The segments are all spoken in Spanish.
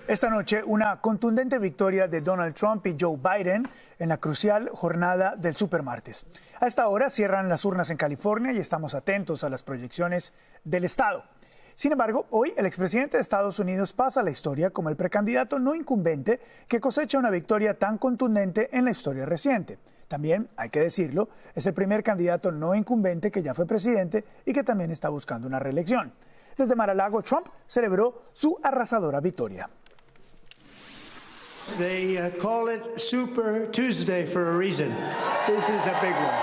Esta noche, una contundente victoria de Donald Trump y Joe Biden en la crucial jornada del Supermartes. A esta hora cierran las urnas en California y estamos atentos a las proyecciones del estado. Sin embargo, hoy el expresidente de Estados Unidos pasa a la historia como el precandidato no incumbente que cosecha una victoria tan contundente en la historia reciente. También, hay que decirlo, es el primer candidato no incumbente que ya fue presidente y que también está buscando una reelección. Desde Mar-a-Lago, Trump celebró su arrasadora victoria. They call it Super Tuesday for a reason. This is a big one.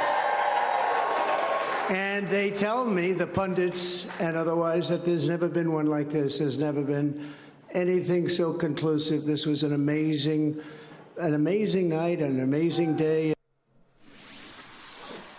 And they tell me, the pundits and otherwise, that there's never been one like this. There's never been anything so conclusive. This was an amazing night, an amazing day.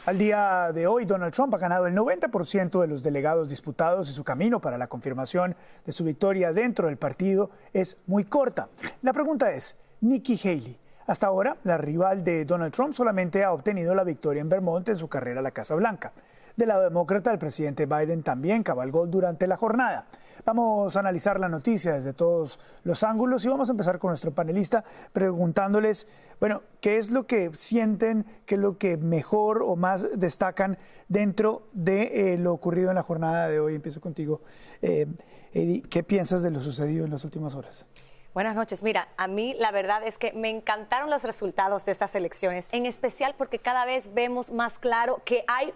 Al día de hoy, Donald Trump ha ganado el 90% de los delegados disputados y su camino para la confirmación de su victoria dentro del partido es muy corta. La pregunta es, Nikki Haley. Hasta ahora, la rival de Donald Trump solamente ha obtenido la victoria en Vermont en su carrera a la Casa Blanca. Del lado demócrata, el presidente Biden también cabalgó durante la jornada. Vamos a analizar la noticia desde todos los ángulos y vamos a empezar con nuestro panelista preguntándoles, bueno, ¿qué es lo que sienten, qué es lo que mejor o más destacan dentro de lo ocurrido en la jornada de hoy? Empiezo contigo, Eddie. ¿Qué piensas de lo sucedido en las últimas horas? Buenas noches. Mira, a mí la verdad es que me encantaron los resultados de estas elecciones, en especial porque cada vez vemos más claro que hay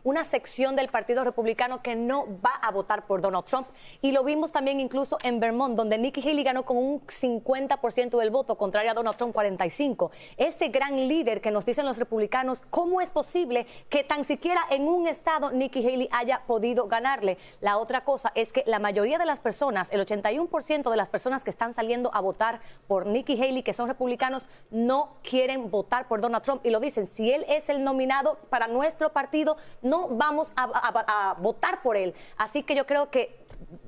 una sección del Partido Republicano que no va a votar por Donald Trump. Y lo vimos también incluso en Vermont, donde Nikki Haley ganó con un 50% del voto, contrario a Donald Trump 45%. Este gran líder que nos dicen los republicanos, ¿cómo es posible que tan siquiera en un estado Nikki Haley haya podido ganarle? La otra cosa es que la mayoría de las personas, el 81% de las personas que están saliendo a votar por Nikki Haley, que son republicanos, no quieren votar por Donald Trump y lo dicen, si él es el nominado para nuestro partido, no vamos a votar por él. Así que yo creo que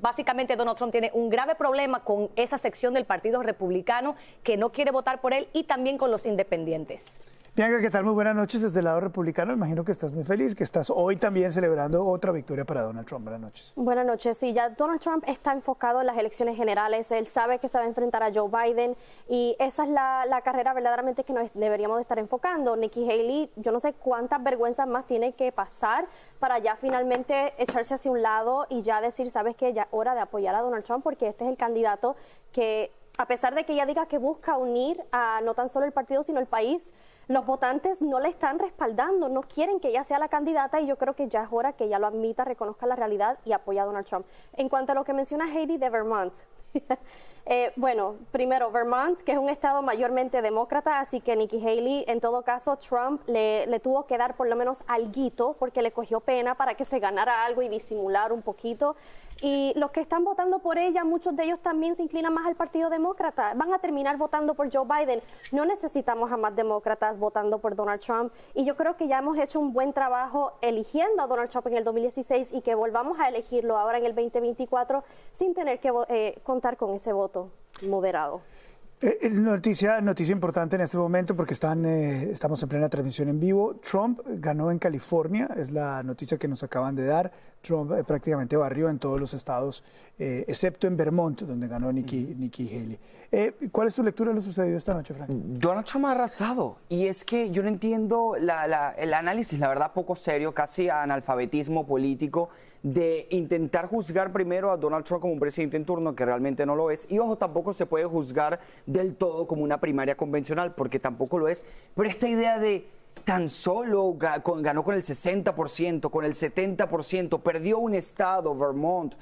básicamente Donald Trump tiene un grave problema con esa sección del Partido Republicano que no quiere votar por él y también con los independientes. Bianca, ¿qué tal? Muy buenas noches desde el lado republicano. Imagino que estás muy feliz, que estás hoy también celebrando otra victoria para Donald Trump. Buenas noches. Buenas noches. Sí, ya Donald Trump está enfocado en las elecciones generales. Él sabe que se va a enfrentar a Joe Biden y esa es la carrera verdaderamente que nos deberíamos de estar enfocando. Nikki Haley, yo no sé cuántas vergüenzas más tiene que pasar para ya finalmente echarse hacia un lado y ya decir, ¿sabes qué? Ya es hora de apoyar a Donald Trump porque este es el candidato que, a pesar de que ella diga que busca unir a no tan solo el partido, sino el país, los votantes no le están respaldando, no quieren que ella sea la candidata y yo creo que ya es hora que ella lo admita, reconozca la realidad y apoye a Donald Trump. En cuanto a lo que menciona Heidi de Vermont, bueno, primero Vermont, que es un estado mayormente demócrata, así que Nikki Haley, en todo caso, Trump le tuvo que dar por lo menos alguito porque le cogió pena para que se ganara algo y disimular un poquito. Y los que están votando por ella, muchos de ellos también se inclinan más al Partido Demócrata. Van a terminar votando por Joe Biden. No necesitamos a más demócratas votando por Donald Trump. Y yo creo que ya hemos hecho un buen trabajo eligiendo a Donald Trump en el 2016 y que volvamos a elegirlo ahora en el 2024 sin tener que contar con ese voto moderado. Noticia importante en este momento porque estamos en plena transmisión en vivo. Trump ganó en California, es la noticia que nos acaban de dar. Trump prácticamente barrió en todos los estados, excepto en Vermont, donde ganó Nikki Haley. ¿Cuál es tu lectura de lo sucedido esta noche, Frank? Donald Trump ha arrasado y es que yo no entiendo el análisis, la verdad poco serio, casi analfabetismo político, de intentar juzgar primero a Donald Trump como un presidente en turno, que realmente no lo es, y ojo, tampoco se puede juzgar del todo como una primaria convencional, porque tampoco lo es, pero esta idea de tan solo ganó con el 60%, con el 70%, perdió un estado, Vermont,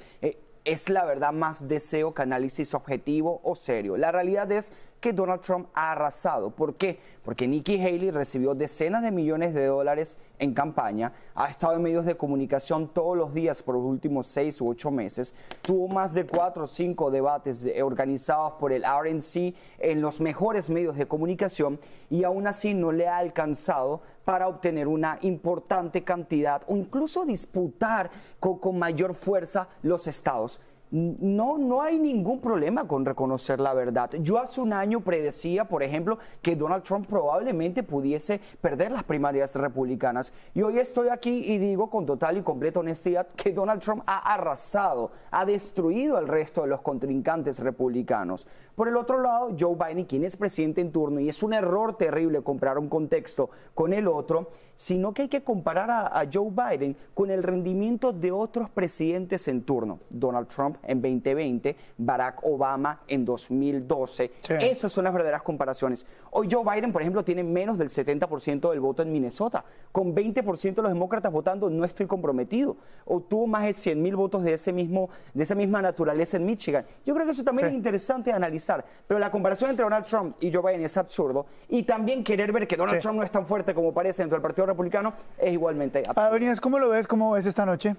es la verdad más deseo que análisis objetivo o serio. La realidad es que Donald Trump ha arrasado. ¿Por qué? Porque Nikki Haley recibió decenas de millones de dólares en campaña, ha estado en medios de comunicación todos los días por los últimos 6 u 8 meses, tuvo más de 4 o 5 debates organizados por el RNC en los mejores medios de comunicación y aún así no le ha alcanzado para obtener una importante cantidad o incluso disputar con mayor fuerza los estados. no hay ningún problema con reconocer la verdad. Yo hace un año predecía, por ejemplo, que Donald Trump probablemente pudiese perder las primarias republicanas. Y hoy estoy aquí y digo con total y completa honestidad que Donald Trump ha arrasado, ha destruido al resto de los contrincantes republicanos. Por el otro lado, Joe Biden, quien es presidente en turno, y es un error terrible comparar un contexto con el otro, sino que hay que comparar a Joe Biden con el rendimiento de otros presidentes en turno. Donald Trump en 2020, Barack Obama en 2012. Sí. Esas son las verdaderas comparaciones. Hoy Joe Biden, por ejemplo, tiene menos del 70% del voto en Minnesota. Con 20% de los demócratas votando, no estoy comprometido. Obtuvo más de 100,000 votos de esa misma naturaleza en Michigan. Yo creo que eso también es interesante de analizar. Pero la comparación entre Donald Trump y Joe Biden es absurdo. Y también querer ver que Donald Trump no es tan fuerte como parece dentro del Partido Republicano es igualmente absurdo. Adonías, ¿cómo lo ves? ¿Cómo ves esta noche?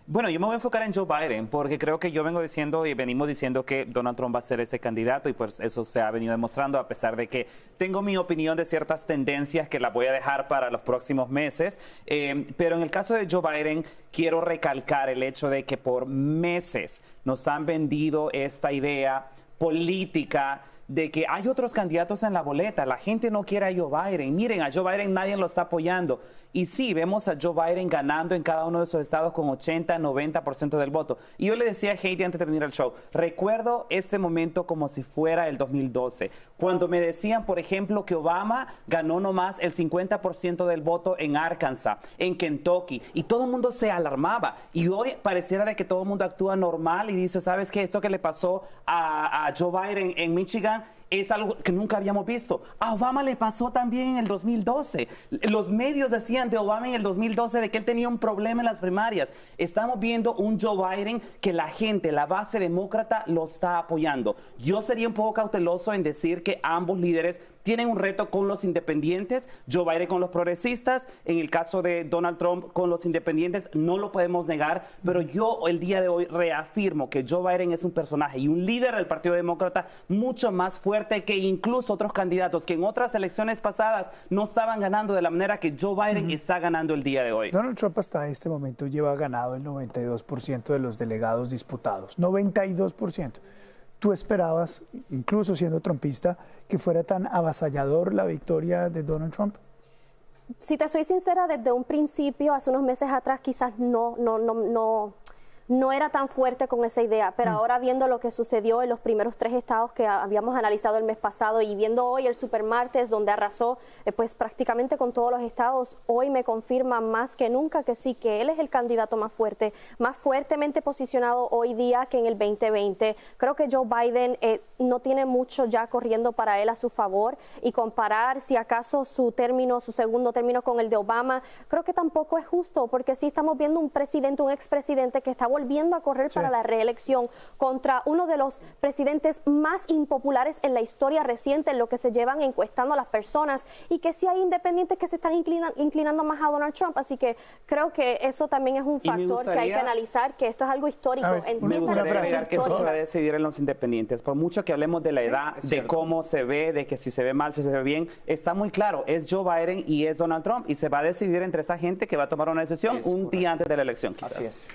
Bueno, yo me voy a enfocar en Joe Biden porque creo que yo vengo diciendo y venimos diciendo que Donald Trump va a ser ese candidato y pues eso se ha venido demostrando a pesar de que tengo mi opinión de ciertas tendencias que la voy a dejar para los próximos meses. Pero en el caso de Joe Biden quiero recalcar el hecho de que por meses nos han vendido esta idea política de que hay otros candidatos en la boleta, la gente no quiere a Joe Biden, miren, a Joe Biden nadie lo está apoyando. Y sí, vemos a Joe Biden ganando en cada uno de esos estados con 80-90% del voto. Y yo le decía a Heidi antes de terminar el show, recuerdo este momento como si fuera el 2012, cuando me decían, por ejemplo, que Obama ganó nomás el 50% del voto en Arkansas, en Kentucky, y todo el mundo se alarmaba. Y hoy pareciera de que todo el mundo actúa normal y dice, ¿sabes qué? Esto que le pasó a Joe Biden en Michigan es algo que nunca habíamos visto. A Obama le pasó también en el 2012. Los medios decían de Obama en el 2012 de que él tenía un problema en las primarias. Estamos viendo un Joe Biden que la gente, la base demócrata, lo está apoyando. Yo sería un poco cauteloso en decir que ambos líderes tienen un reto con los independientes, Joe Biden con los progresistas, en el caso de Donald Trump con los independientes, no lo podemos negar, pero yo el día de hoy reafirmo que Joe Biden es un personaje y un líder del Partido Demócrata mucho más fuerte que incluso otros candidatos que en otras elecciones pasadas no estaban ganando de la manera que Joe Biden está ganando el día de hoy. Donald Trump hasta este momento lleva ganado el 92% de los delegados disputados, 92%. ¿Tú esperabas, incluso siendo trumpista, que fuera tan avasallador la victoria de Donald Trump? Si te soy sincera, desde un principio, hace unos meses atrás, quizás no era tan fuerte con esa idea, pero ahora viendo lo que sucedió en los primeros 3 estados que habíamos analizado el mes pasado y viendo hoy el Supermartes donde arrasó pues prácticamente con todos los estados, hoy me confirma más que nunca que sí, que él es el candidato más fuerte, más fuertemente posicionado hoy día que en el 2020. Creo que Joe Biden no tiene mucho ya corriendo para él a su favor y comparar si acaso su segundo término con el de Obama, creo que tampoco es justo porque sí estamos viendo un expresidente que está volviendo a correr para la reelección contra uno de los presidentes más impopulares en la historia reciente en lo que se llevan encuestando a las personas y que sí hay independientes que se están inclinando más a Donald Trump, así que creo que eso también es un factor que hay que analizar, que esto es algo histórico. Me gustaría agregar que eso se va a decidir en los independientes, por mucho que hablemos de la edad, de cómo se ve, de que si se ve mal, si se ve bien, está muy claro, es Joe Biden y es Donald Trump y se va a decidir entre esa gente que va a tomar una decisión un día antes de la elección. Quizás. Así es.